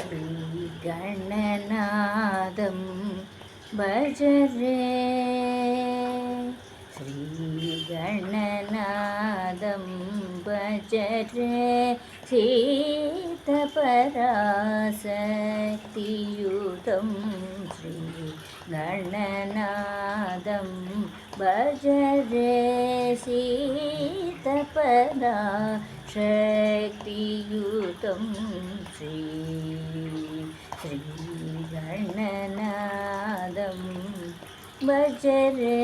श्रीगणनादं भज रे श्रीगणनादं भज रे शीतपराशक्तियुतं श्रीगणनादं भज रे शीतपराशक्तियुतं श्रीगणनादं भज रे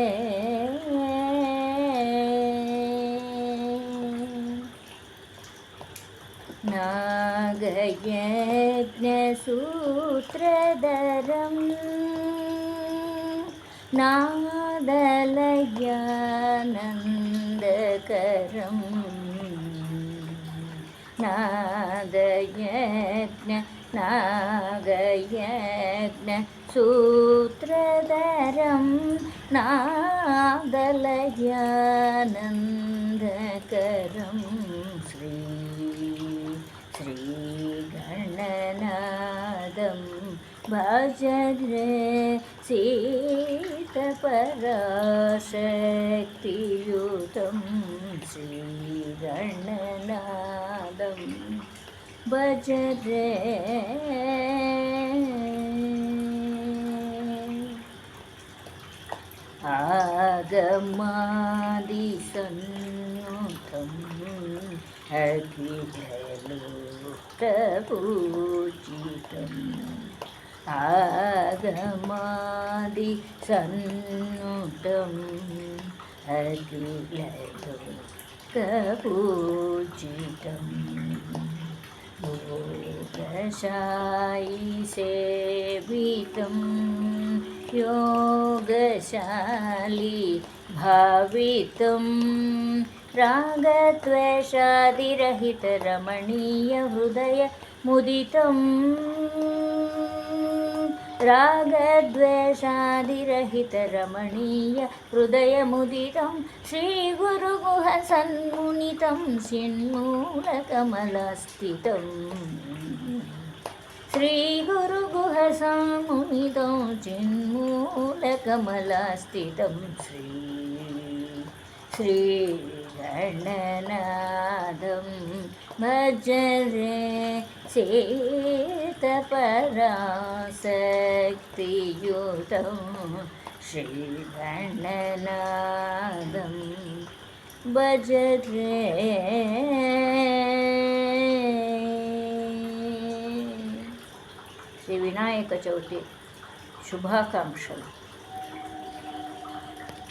नागयज्ञसूत्रधरं नादलयानन्दकरं नागयज्ञसूत्रधरं नादलयानन्दकरं श्रीगणनादं भज रे शीतपराशक्तियुतं श्रीगणनादं भज रे आगमादिसन्नुतं अखिललोकपूजितम् आगमादिसन्नुतं अखिललोकपूजितम् योगशायिसेवितं योगशाली भावितं रागद्वेषादिरहितरमणीयहृदयमुदितं रागद्वेषादिरहितरमणीयहृदयमुदितं श्रीगुरुगुहसन्मुनितं चिन्मूलकमलस्थितं श्रीगुरुगुहसन्मुनितं चिन्मूलकमलस्थितं श्रीगणनादं भज रे शीतपराशक्तियुतं श्रीगणनादं भज रे శ్రీ వినాయక చవితి శుభాకాంక్షలు.